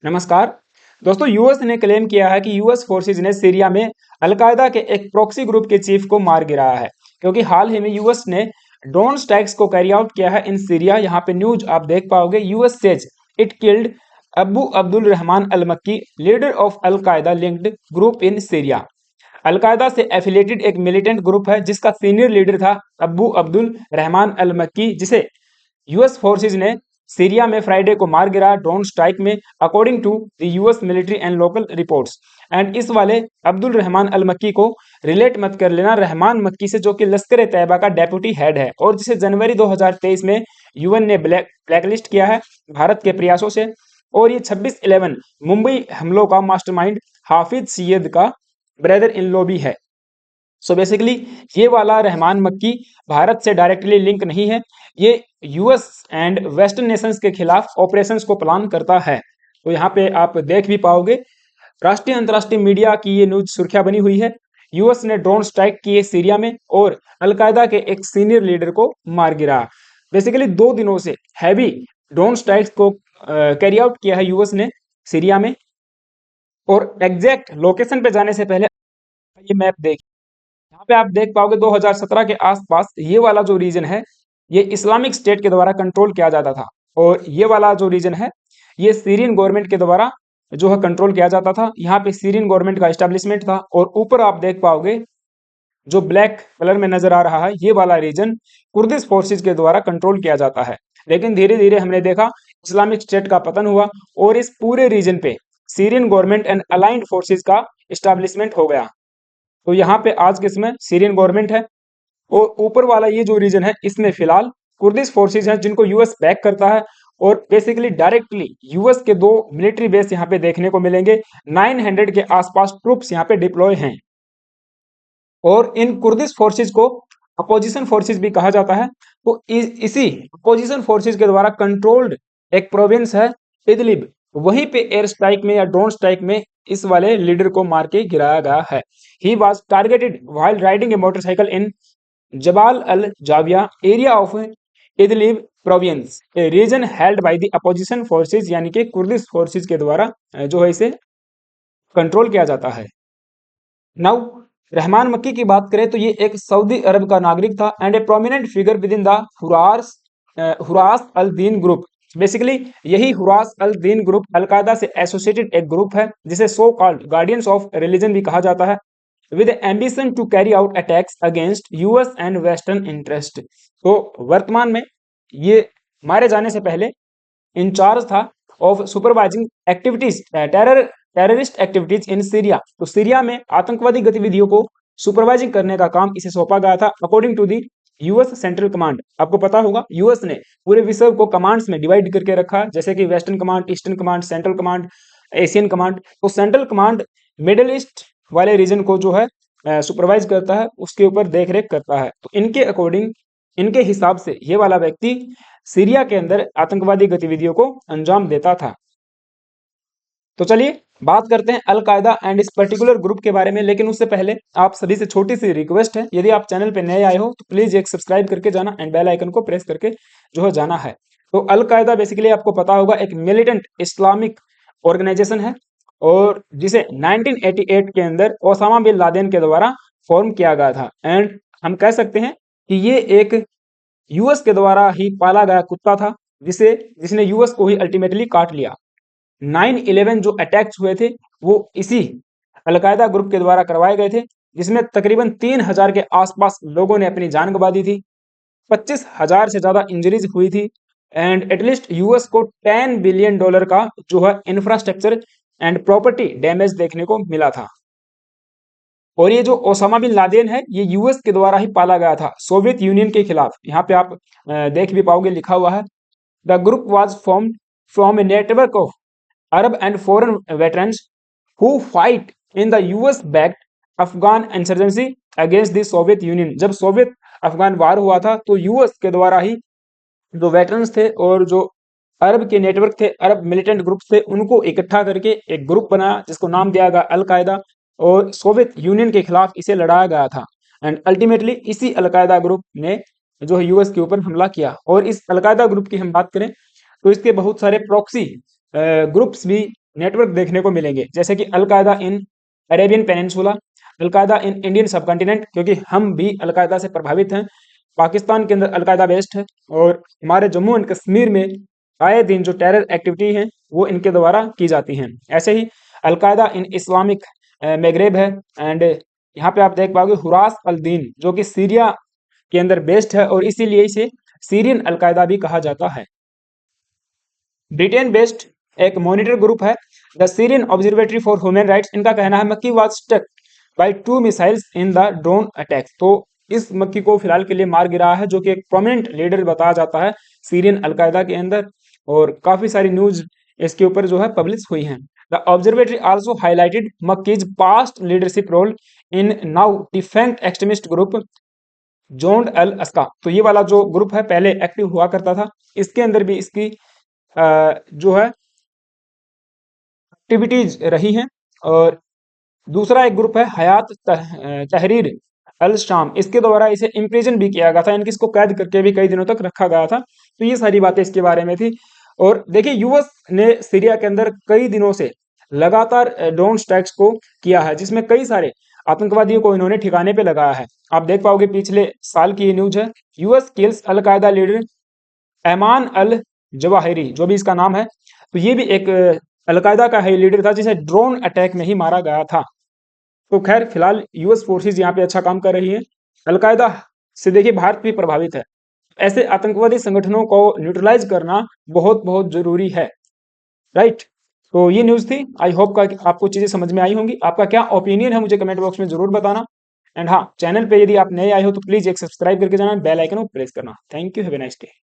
नमस्कार दोस्तों। यूएस ने क्लेम किया है कि यूएस फोर्सेज ने सीरिया में अलकायदा के एक प्रॉक्सी ग्रुप के चीफ को मार गिराया है, क्योंकि हाल ही में यूएस ने ड्रोन स्ट्राइक्स को कैरी आउट किया है इन सीरिया। यहाँ पे न्यूज आप देख पाओगे, US says it killed Abu Abdul Rahman al Makki, leader of Al Qaeda linked group in Syria. Al Qaeda से एफिलेटेड एक मिलिटेंट ग्रुप है जिसका सीनियर लीडर था Abu Abdul Rahman al Makki, जिसे यूएस फोर्सेज ने सीरिया में फ्राइडे को मार गिराया ड्रोन स्ट्राइक में, according to the US military and local reports. And इस वाले अब्दुल रहमान अल मक्की को रिलेट मत कर लेना रहमान मक्की से, जो कि लश्कर तैयबा का डेप्यूटी हेड है और जिसे जनवरी 2023 में यूएन ने ब्लैकलिस्ट किया है भारत के प्रयासों से। और ये 26/11 मुंबई हमलों का मास्टरमाइंड हाफिज सईद का ब्रदर इन लॉ भी है। सो बेसिकली ये वाला रहमान मक्की भारत से डायरेक्टली लिंक नहीं है, ये यूएस एंड वेस्टर्न नेशंस के खिलाफ ऑपरेशंस को प्लान करता है। तो यहाँ पे आप देख भी पाओगे, राष्ट्रीय अंतर्राष्ट्रीय मीडिया की ये न्यूज सुर्खियां बनी हुई है। यूएस ने ड्रोन स्ट्राइक किए सीरिया में और अलकायदा के एक सीनियर लीडर को मार गिरा। बेसिकली 2 दिनों से हैवी ड्रोन स्ट्राइक्स को कैरी आउट किया है यूएस ने सीरिया में। और एग्जैक्ट लोकेशन पे जाने से पहले ये मैप देख, यहाँ पे आप देख पाओगे 2017 के आसपास ये वाला जो रीजन है ये इस्लामिक स्टेट के द्वारा कंट्रोल किया जाता था, और ये वाला जो रीजन है ये सीरियन गवर्नमेंट के द्वारा जो है कंट्रोल किया जाता था। यहाँ पे सीरियन गवर्नमेंट का एस्टेब्लिशमेंट था। और ऊपर आप देख पाओगे जो ब्लैक कलर में नजर आ रहा है ये वाला रीजन कुर्दिश फोर्सेज के द्वारा कंट्रोल किया जाता है। लेकिन धीरे धीरे हमने देखा इस्लामिक स्टेट का पतन हुआ और इस पूरे रीजन पे Syrian government and aligned forces का एस्टेब्लिशमेंट हो गया। तो यहाँ पे आज के समय सीरियन गवर्नमेंट है और ऊपर वाला ये जो रीजन है इसमें फिलहाल कुर्दिश फोर्सेज हैं जिनको यूएस बैक करता है। और बेसिकली डायरेक्टली यूएस के 2 मिलिट्री बेस यहाँ पे देखने को मिलेंगे। 900 के आसपास ट्रूप्स यहाँ पे डिप्लॉय हैं और इन कुर्दिश फोर्सेज को अपोजिशन फोर्सेज भी कहा जाता है। तो इसी अपोजिशन फोर्सेज के द्वारा कंट्रोल्ड एक प्रोविंस है इदलिब, वहीं पे एयर स्ट्राइक में या ड्रोन स्ट्राइक में इस वाले लीडर को मार के गिराया गया है। He was targeted while riding a motorcycle in Jabal al Zawiya area of Idlib province, a region held by the opposition forces, यानी कि कुर्दिश फोर्सेज के द्वारा जो है इसे कंट्रोल किया जाता है। नाउ रहमान मक्की की बात करें तो ये एक सऊदी अरब का नागरिक था and a prominent figure with in the Hurras al Din group. Basically यही Hurras al Din group al Qaeda से एसोसिएटेड एक ग्रुप है जिसे so called guardians of religion भी कहा जाता है, with ambition to carry out attacks against US and western interest. तो वर्तमान में ये मारे जाने से पहले इंचार्ज था of supervising activities terrorist activities in Syria. तो सीरिया में आतंकवादी गतिविधियों को सुपरवाइजिंग करने का काम इसे सौंपा गया था, according to the US Central Command. आपको पता होगा यूएस ने पूरे विश्व को कमांड्स में डिवाइड करके रखा है, जैसे कि western command, eastern command, central command, Asian command. तो सेंट्रल कमांड मिडिल ईस्ट वाले रीजन को जो है सुपरवाइज करता है, उसके ऊपर देख रेख करता है। तो इनके अकॉर्डिंग, इनके हिसाब से ये वाला व्यक्ति सीरिया के अंदर आतंकवादी गतिविधियों को अंजाम देता था। तो चलिए बात करते हैं अल कायदा एंड इस पर्टिकुलर ग्रुप के बारे में। लेकिन उससे पहले आप सभी से छोटी सी रिक्वेस्ट है, यदि आप चैनल पे नए आए हो तो प्लीज एक सब्सक्राइब करके जाना एंड बेल आइकन को प्रेस करके जो है जाना है। तो अल कायदा बेसिकली आपको पता होगा एक मिलिटेंट इस्लामिक ऑर्गेनाइजेशन है और जिसे 1988 के अंदर ओसामा बिन लादेन के द्वारा फॉर्म किया गया था। एंड हम कह सकते हैं कि ये एक यूएस के द्वारा ही पाला गया कुत्ता था जिसने यूएस को ही अल्टीमेटली काट लिया। 9/11 जो अटैक्स हुए थे वो इसी अलकायदा ग्रुप के द्वारा करवाए गए थे, जिसमें तकरीबन 3000 के आसपास लोगों ने अपनी जान गंवा दी थी, 25,000 से ज्यादा इंजरीज हुई थी एंड एटलीस्ट यूएस को $10 बिलियन का जो है इंफ्रास्ट्रक्चर एंड प्रॉपर्टी डैमेज देखने को मिला था। और ये जो ओसामा बिन लादेन है ये यूएस के द्वारा ही पाला गया था सोवियत यूनियन के खिलाफ। यहाँ पे आप देख भी पाओगे, लिखा हुआ है the group was formed from a network of Arab and foreign veterans who fight in the US backed Afghan insurgency against the Soviet union. जब सोवियत अफगान वार हुआ था तो यूएस के द्वारा ही जो वेटरन्स थे और जो अरब के नेटवर्क थे, अरब मिलिटेंट ग्रुप थे, उनको इकट्ठा करके एक ग्रुप बनाया जिसको नाम दिया गया अल कायदा और सोवियत यूनियन के खिलाफ इसे लड़ाया गया था। एंड अल्टीमेटली इसी अल कायदा ग्रुप ने जो है यूएस के ऊपर हमला किया। और इस अल कायदा ग्रुप की हम बात करें तो इसके बहुत सारे प्रॉक्सी ग्रुप्स भी नेटवर्क देखने को मिलेंगे, जैसे कि al Qaeda in Arabian peninsula, al Qaeda in Indian subcontinent, क्योंकि हम भी अलकायदा से प्रभावित हैं। पाकिस्तान के अंदर अलकायदा बेस्ड है, और हमारे जम्मू एंड कश्मीर में आए दिन जो टेरर एक्टिविटी हैं वो इनके द्वारा की जाती हैं। ऐसे ही अलकायदा इन इस्लामिक मैगरेब है, एंड यहाँ पे आप देख पाओगे हुरास अल दीन जो कि सीरिया के अंदर बेस्ड है, और इसीलिए इसे सीरियन अलकायदा भी कहा जाता है। ब्रिटेन बेस्ड एक मॉनिटर ग्रुप है, the Syrian Observatory for Human Rights. इनका कहना है Makki was stuck by 2 missiles in the drone attack. तो इस मक्की को फिलहाल के लिए मार गिरा है, जो कि एक प्रोमिनेंट लीडर बताया जाता है सीरियन अलकायदा के अंदर, और काफी सारी न्यूज इसके ऊपर जो है पब्लिश हुई हैं। The observatory also highlighted Makki's past leadership role in now defunct extremist group Jund al अस्का। तो ये वाला जो ग्रुप है पहले एक्टिव हुआ करता था, इसके अंदर भी इसकी जो है एक्टिविटीज रही हैं। और दूसरा एक ग्रुप है हयात तहरीर अल शाम, इसके द्वारा इसे इम्प्रिजन भी किया गया था, इनकी इसको कैद करके भी कई दिनों तक रखा गया था। तो ये सारी बातें इसके बारे में थी। और देखिए यूएस ने सीरिया के अंदर कई दिनों से लगातार ड्रोन स्ट्राइक्स को किया है, जिसमें कई सारे आतंकवादियों को इन्होंने ठिकाने पे लगाया है। आप देख पाओगे पिछले साल की ये न्यूज है, यूएस किल्स अल कायदा लीडर ऐमान अल जवाहिरी, जो भी इसका नाम है। तो ये भी एक अलकायदा का है लीडर था, जिसे ड्रोन अटैक में ही मारा गया था। तो खैर फिलहाल यूएस फोर्सेस यहाँ पे अच्छा काम कर रही है। अलकायदा से देखिए भारत भी प्रभावित है। ऐसे आतंकवादी संगठनों को न्यूट्रलाइज करना बहुत बहुत जरूरी है, राइट। तो ये न्यूज थी, आई होप का आपको चीजें समझ में आई होंगी। आपका क्या ओपिनियन है मुझे कमेंट बॉक्स में जरूर बताना। एंड हाँ, चैनल पे यदि आप नए आए हो तो प्लीज एक सब्सक्राइब करके जाना, बेल आइकन को प्रेस करना। Thank you, have a nice day.